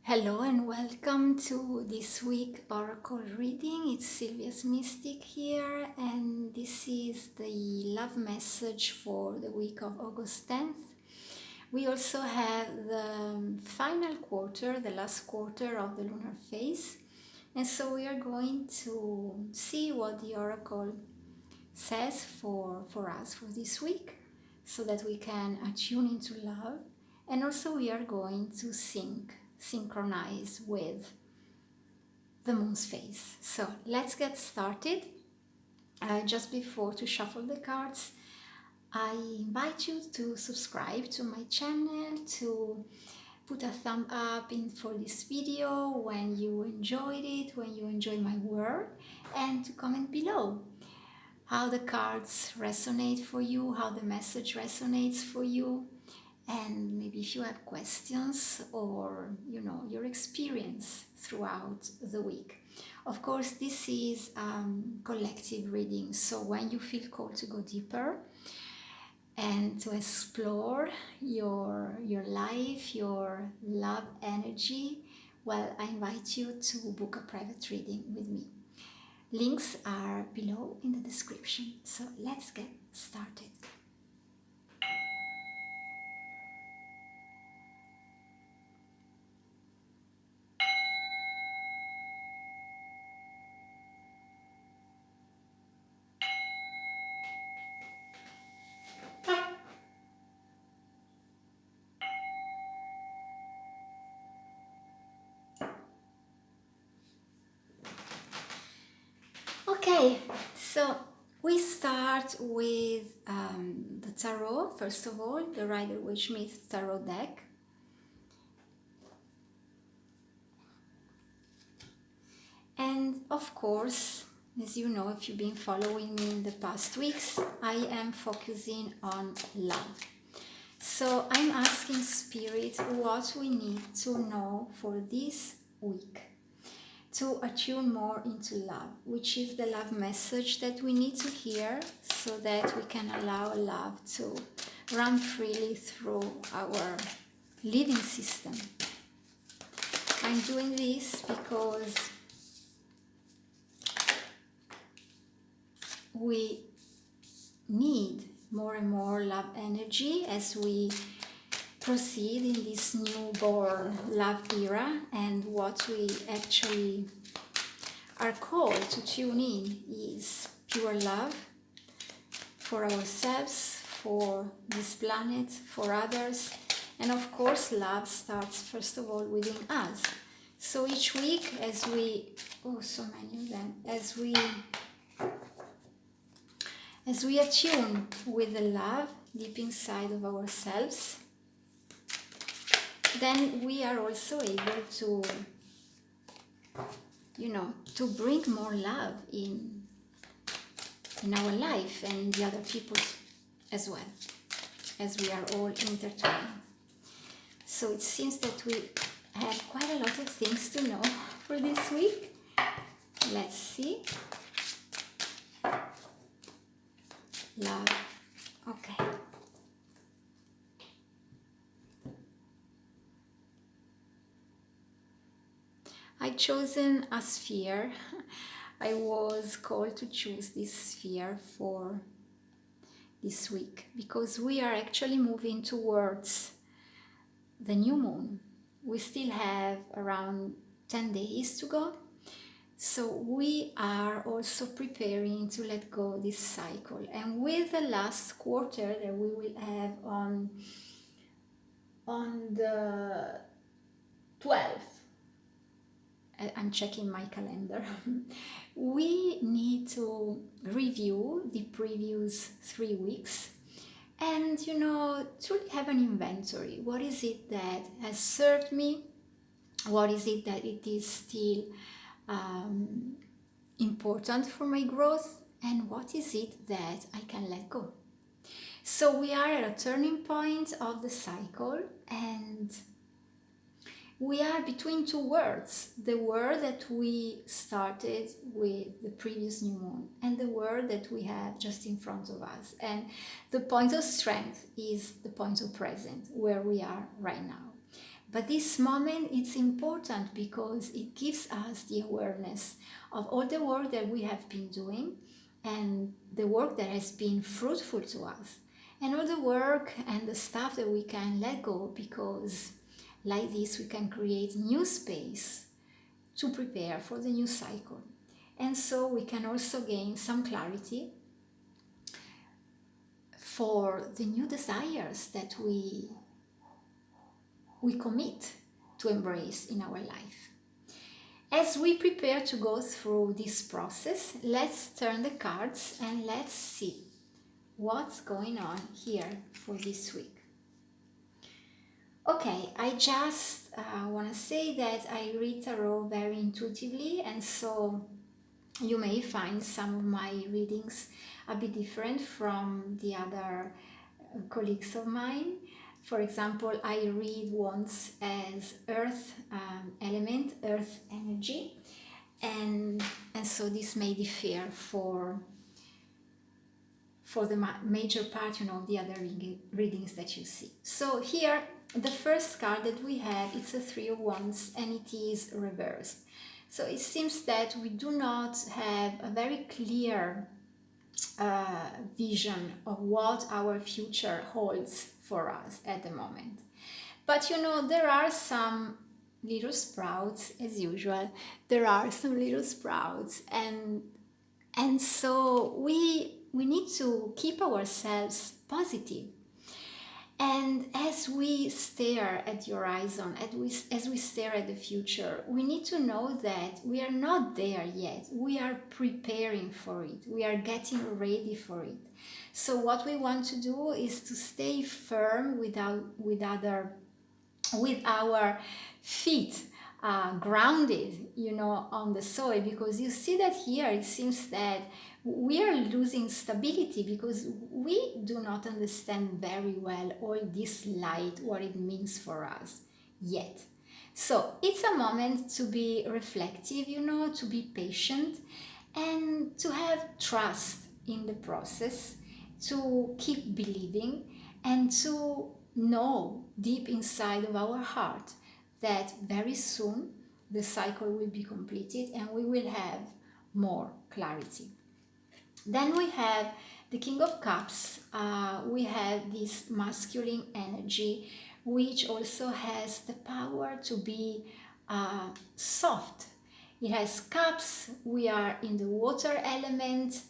Hello and welcome to this week Oracle reading. It's Silvia's Mystic here, and this is the love message for the week of August 10th. We also have the final quarter, the last quarter of the lunar phase, and so we are going to see what the Oracle says for us for this week so that we can attune into love, and also we are going to synchronize with the moon's phase. So let's get started. Just before to shuffle the cards, I invite you to subscribe to my channel, to put a thumb up in for this video when you enjoyed it, when you enjoy my work, and to comment below how the cards resonate for you, how the message resonates for you, and maybe if you have questions or your experience throughout the week. Of course, this is collective reading, so when you feel called to go deeper and to explore your life, your love energy, well, I invite you to book a private reading with me. Links are below in the description. So let's get started. Okay, so we start with the tarot, first of all, the Rider-Waite-Smith tarot deck. And of course, as you know, if you've been following me in the past weeks, I am focusing on love. So I'm asking Spirit what we need to know for this week to attune more into love, which is the love message that we need to hear so that we can allow love to run freely through our living system. I'm doing this because we need more and more love energy as we proceed in this newborn love era, and what we actually are called to tune in is pure love for ourselves, for this planet, for others, and of course love starts first of all within us. So each week as we attune with the love deep inside of ourselves, then we are also able to, to bring more love in our life and in the other people as well, as we are all intertwined. So it seems that we have quite a lot of things to know for this week. Let's see. Love. Okay. I've chosen a sphere. I was called to choose this sphere for this week because we are actually moving towards the new moon. We still have around 10 days to go. So we are also preparing to let go this cycle. And with the last quarter that we will have on the 12th, I'm checking my calendar, we need to review the previous 3 weeks and, truly have an inventory. What is it that has served me? What is it that it is still important for my growth? And what is it that I can let go? So we are at a turning point of the cycle, and we are between two words, the word that we started with the previous new moon and the word that we have just in front of us. And the point of strength is the point of present, where we are right now. But this moment, it's important because it gives us the awareness of all the work that we have been doing and the work that has been fruitful to us, and all the work and the stuff that we can let go, because like this we can create new space to prepare for the new cycle. And so we can also gain some clarity for the new desires that we commit to embrace in our life. As we prepare to go through this process, let's turn the cards and let's see what's going on here for this week. Okay, I just want to say that I read tarot very intuitively, and so you may find some of my readings a bit different from the other colleagues of mine. For example, I read wands as earth element, earth energy, and so this may differ for the major part, of the other readings that you see. So here, the first card that we have, it's a Three of Wands, and it is reversed. So it seems that we do not have a very clear vision of what our future holds for us at the moment. But there are some little sprouts, as usual. There are some little sprouts, and so we need to keep ourselves positive. And as we stare at the horizon, as we stare at the future, we need to know that we are not there yet. We are preparing for it. We are getting ready for it. So what we want to do is to stay firm with our feet grounded, on the soil, because you see that here it seems that we are losing stability because we do not understand very well all this light, what it means for us yet. So it's a moment to be reflective, to be patient, and to have trust in the process, to keep believing, and to know deep inside of our heart that very soon the cycle will be completed and we will have more clarity. Then we have the King of Cups. We have this masculine energy, which also has the power to be soft. It has cups. We are in the water element.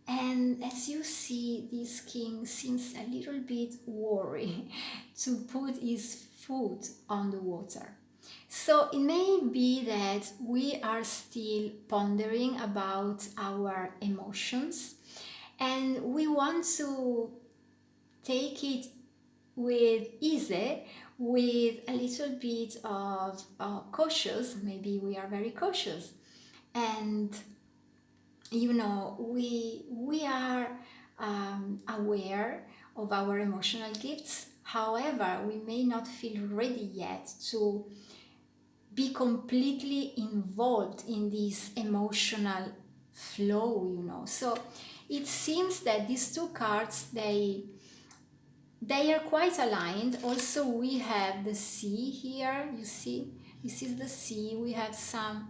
And as you see, this king seems a little bit worried to put his foot on the water. So it may be that we are still pondering about our emotions, and we want to take it with ease, with a little bit of cautious. Maybe we are very cautious, and we are aware of our emotional gifts. However, we may not feel ready yet to be completely involved in this emotional flow. So it seems that these two cards, they are quite aligned. Also, we have the sea here. You see, this is the sea. We have some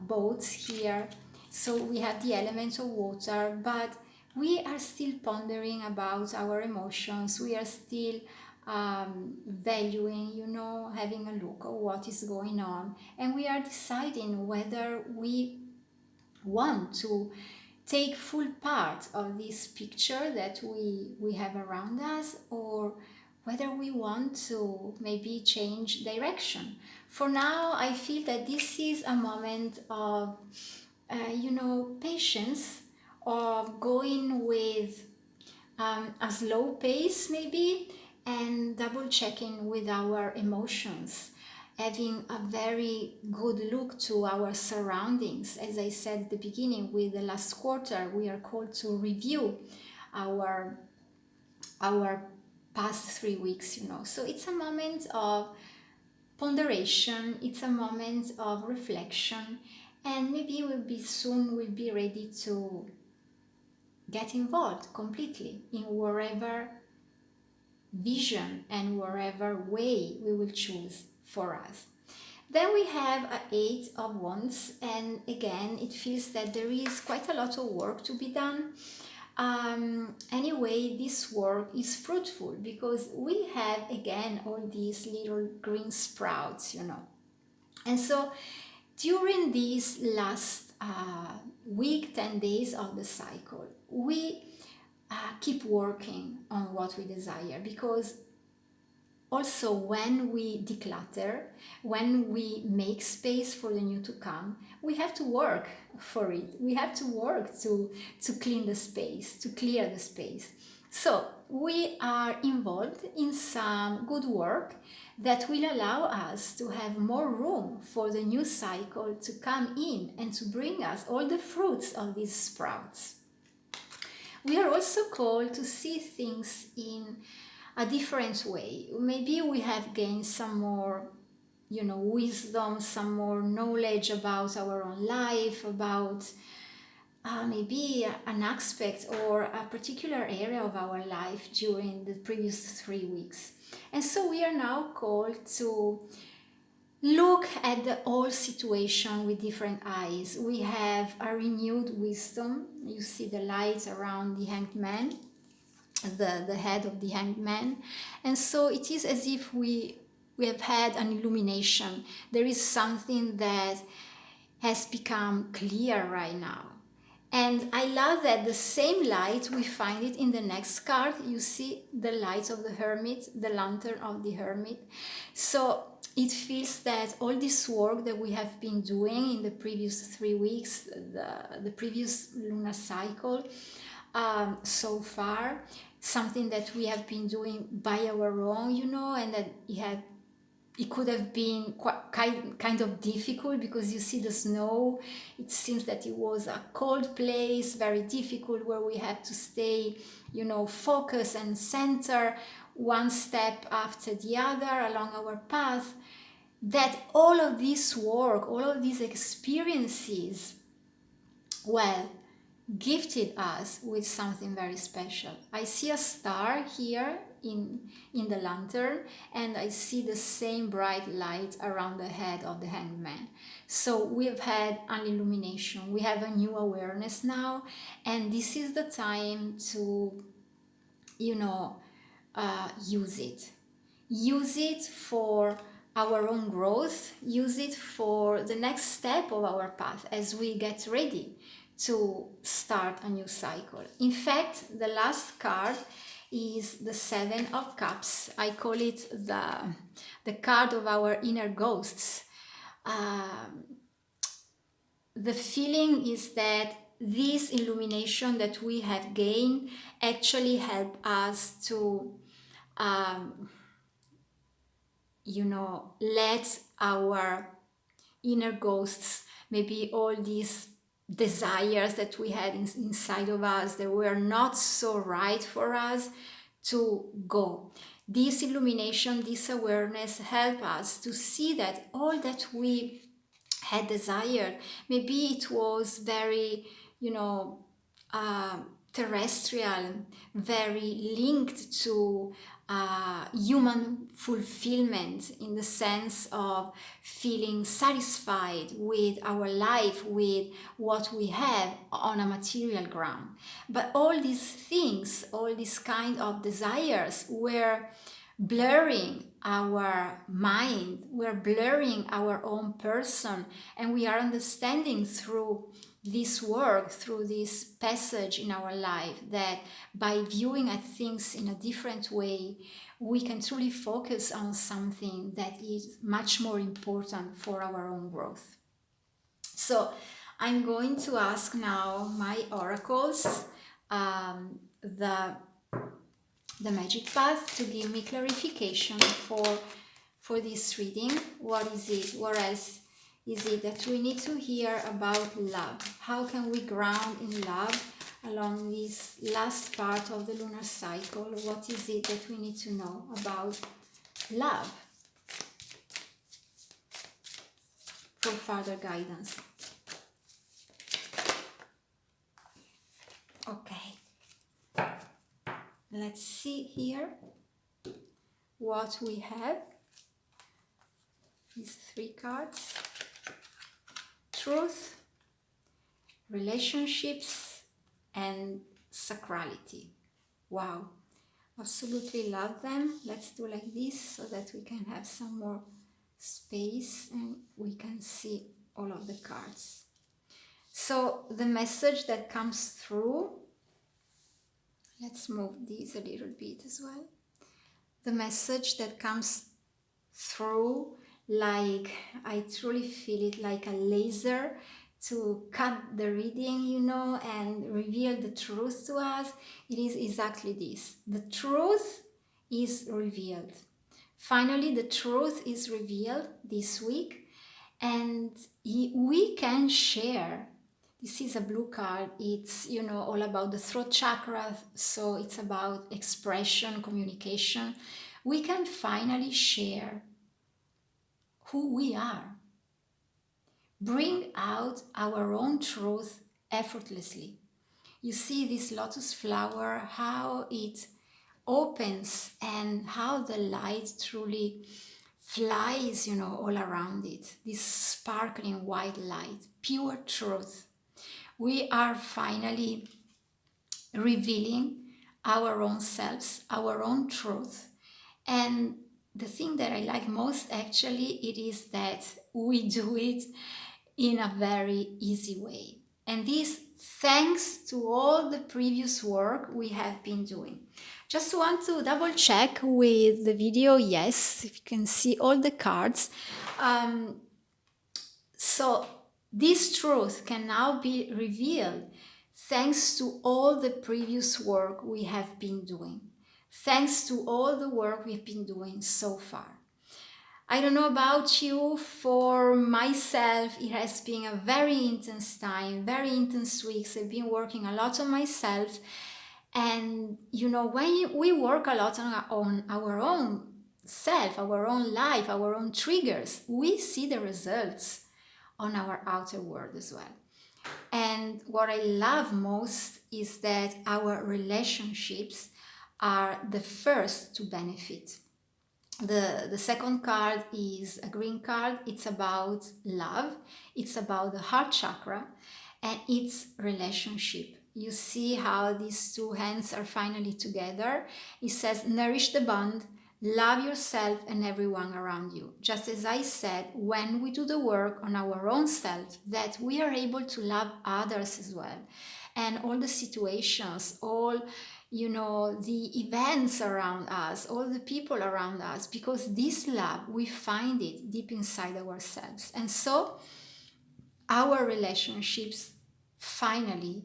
boats here. So we have the element of water, but we are still pondering about our emotions. We are still valuing, having a look at what is going on. And we are deciding whether we want to take full part of this picture that we have around us, or whether we want to maybe change direction. For now, I feel that this is a moment of patience, of going with a slow pace maybe, and double checking with our emotions, having a very good look to our surroundings. As I said at the beginning, with the last quarter, we are called to review our past 3 weeks, So it's a moment of ponderation, it's a moment of reflection, and maybe we'll be ready to get involved completely in wherever vision and whatever way we will choose for us. Then we have an Eight of Wands, and again it feels that there is quite a lot of work to be done. Anyway, this work is fruitful because we have again all these little green sprouts, and so during these last week, 10 days of the cycle, we keep working on what we desire, because also when we declutter, when we make space for the new to come, we have to work for it. We have to work to clean the space, to clear the space. So we are involved in some good work that will allow us to have more room for the new cycle to come in and to bring us all the fruits of these sprouts. We are also called to see things in a different way. Maybe we have gained some more, wisdom, some more knowledge about our own life, about maybe an aspect or a particular area of our life during the previous 3 weeks. And so we are now called to look at the whole situation with different eyes. We have a renewed wisdom. You see the light around the hanged man, the head of the hanged man. And so it is as if we have had an illumination. There is something that has become clear right now. And I love that the same light, we find it in the next card. You see the light of the hermit, the lantern of the hermit. So it feels that all this work that we have been doing in the previous 3 weeks, the previous lunar cycle, so far, something that we have been doing by our own, and that it could have been quite kind of difficult, because you see the snow. It seems that it was a cold place, very difficult, where we had to stay, focus and center one step after the other along our path. That all of this work, all of these experiences, gifted us with something very special. I see a star here in the lantern, and I see the same bright light around the head of the hanged man. So we have had an illumination. We have a new awareness now, and this is the time to, use it. Use it for our own growth. Use it for the next step of our path as we get ready to start a new cycle. In fact, the last card is the Seven of Cups. I call it the card of our inner ghosts. The feeling is that this illumination that we have gained actually help us to let our inner ghosts, maybe all these desires that we had inside of us that were not so right for us, to go. This illumination, this awareness help us to see that all that we had desired, maybe it was very, terrestrial, very linked to human fulfillment, in the sense of feeling satisfied with our life, with what we have on a material ground. But all these things, all these kind of desires were blurring our mind, we're blurring our own person, and we are understanding through this work, through this passage in our life, that by viewing at things in a different way, we can truly focus on something that is much more important for our own growth. So I'm going to ask now my oracles, the magic path, to give me clarification for this reading. What is it? What else is it that we need to hear about love? How can we ground in love along this last part of the lunar cycle? What is it that we need to know about love for further guidance? Okay, let's see here. what we have. These 3 cards: truth, relationships, and sacrality. Wow, absolutely love them. Let's do like this so that we can have some more space and we can see all of the cards. So the message that comes through, let's move these a little bit as well. The message that comes through, like I truly feel it like a laser to cut the reading, you know, and reveal the truth to us. It is exactly this. The truth is revealed. Finally, the truth is revealed this week, and we can share. This is a blue card. It's, you know, all about the throat chakra, so it's about expression, communication. We can finally share who we are. Bring out our own truth effortlessly. You see this lotus flower, how it opens and how the light truly flies, you know, all around it. This sparkling white light, pure truth. We are finally revealing our own selves, our own truth. And the thing that I like most, actually, it is that we do it in a very easy way. And this thanks to all the previous work we have been doing. Just want to double check with the video. Yes, if you can see all the cards. So this truth can now be revealed thanks to all the previous work we have been doing. Thanks to all the work we've been doing so far. I don't know about you, for myself, it has been a very intense time, very intense weeks. I've been working a lot on myself. And, you know, when we work a lot on our own self, our own life, our own triggers, we see the results on our outer world as well. And what I love most is that our relationships are the first to benefit. The second card is a green card. It's about love. It's about the heart chakra and its relationship. You see how these 2 hands are finally together. It says, nourish the bond, love yourself and everyone around you. Just as I said, when we do the work on our own self, that we are able to love others as well. And all the situations, all, you know, the events around us, all the people around us, because this love, we find it deep inside ourselves. And so our relationships finally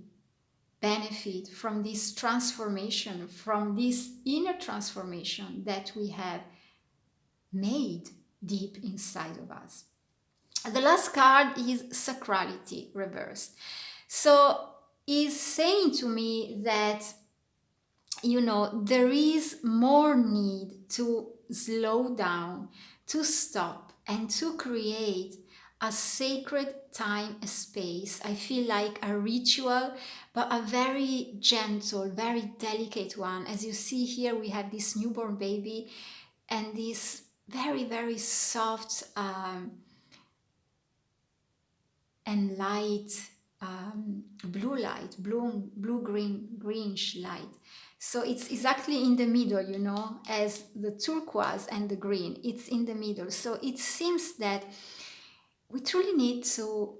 benefit from this transformation, from this inner transformation that we have made deep inside of us. The last card is sacrality reversed. So is saying to me that, you know, there is more need to slow down, to stop, and to create a sacred time, a space. I feel like a ritual, but a very gentle, very delicate one. As you see here, we have this newborn baby and this very, very soft and light blue light, greenish light. So it's exactly in the middle, you know, as the turquoise and the green. It's in the middle. So it seems that we truly need to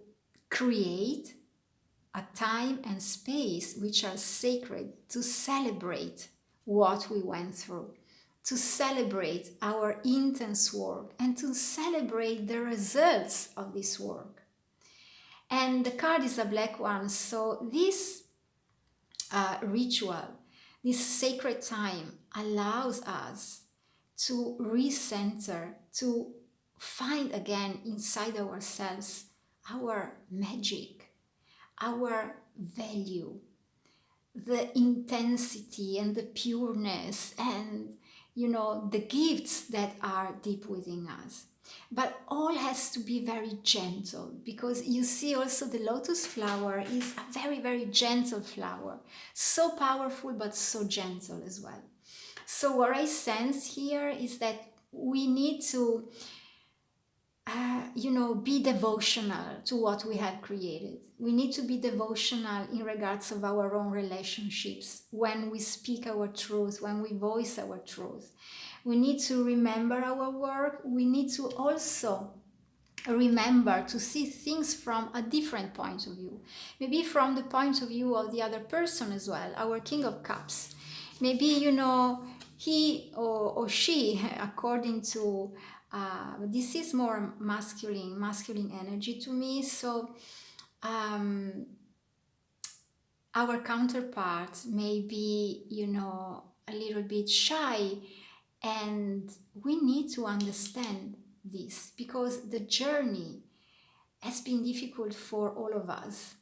create a time and space which are sacred to celebrate what we went through, to celebrate our intense work, and to celebrate the results of this work. And the card is a black one, so this ritual, this sacred time allows us to recenter, to find again inside ourselves our magic, our value, the intensity and the pureness and, you know, the gifts that are deep within us. But all has to be very gentle, because you see also the lotus flower is a very, very gentle flower. So powerful, but so gentle as well. So what I sense here is that we need to be devotional to what we have created. We need to be devotional in regards of our own relationships when we speak our truth, when we voice our truth. We need to remember our work. We need to also remember to see things from a different point of view, maybe from the point of view of the other person as well, our King of Cups. Maybe he or she, according to this is more masculine energy to me. So our counterpart may be a little bit shy, and we need to understand this because the journey has been difficult for all of us.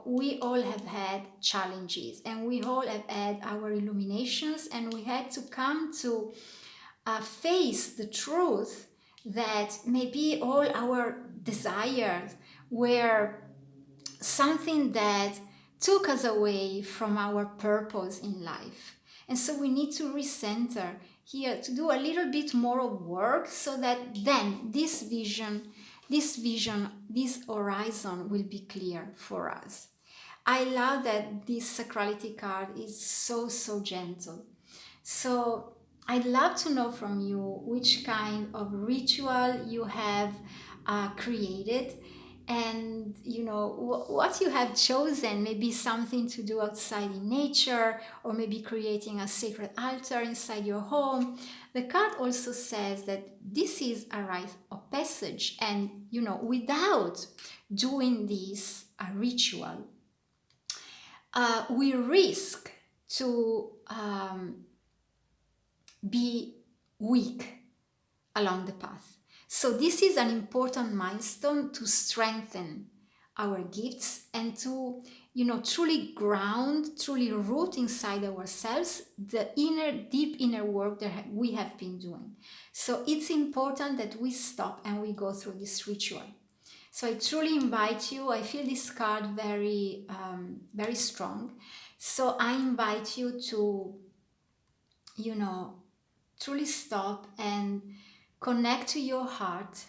We all have had challenges, and we all have had our illuminations, and we had to come to face the truth that maybe all our desires were something that took us away from our purpose in life. And so we need to recenter here, to do a little bit more of work, so that then this horizon will be clear for us. I love that this sacrality card is so gentle. So I'd love to know from you which kind of ritual you have created, and what you have chosen. Maybe something to do outside in nature, or maybe creating a sacred altar inside your home. The card also says that this is a rite of passage, and without doing this ritual, we risk to be weak along the path. So this is an important milestone to strengthen our gifts and to truly ground, truly root inside ourselves the deep inner work that we have been doing. So it's important that we stop and we go through this ritual. So I truly invite you. I feel this card very very strong, so I invite you to truly stop and connect to your heart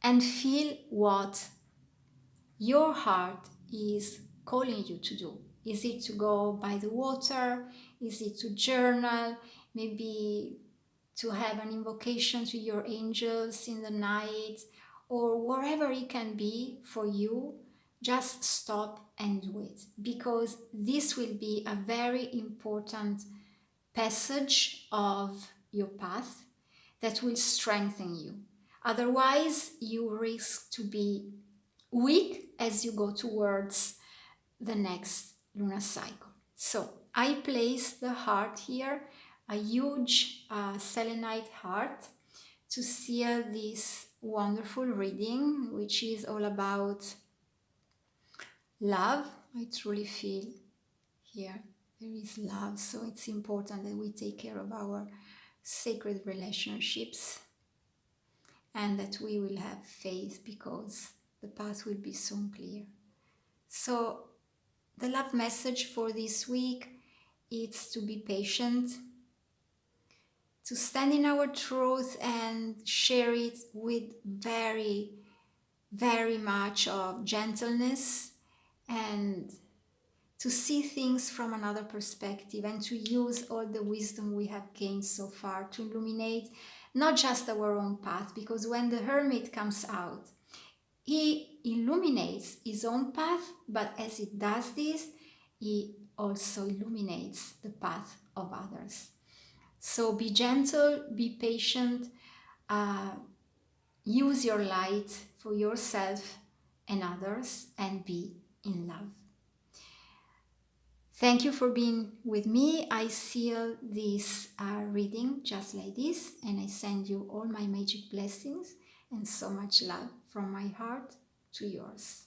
and feel what your heart is calling you to do. Is it to go by the water? Is it to journal? Maybe to have an invocation to your angels in the night, or wherever it can be for you. Just stop and do it, because this will be a very important passage of your path that will strengthen you. Otherwise, you risk to be weak as you go towards the next lunar cycle. So I place the heart here, a huge selenite heart, to seal this wonderful reading, which is all about love. I truly feel here there is love, so it's important that we take care of our sacred relationships, and that we will have faith, because the path will be soon clear. So the love message for this week is to be patient, to stand in our truth and share it with very, very much of gentleness, and to see things from another perspective, and to use all the wisdom we have gained so far to illuminate not just our own path, because when the hermit comes out, he illuminates his own path, but as he does this, he also illuminates the path of others. So be gentle, be patient, use your light for yourself and others, and be in love. Thank you for being with me. I seal this reading just like this, and I send you all my magic blessings and so much love from my heart to yours.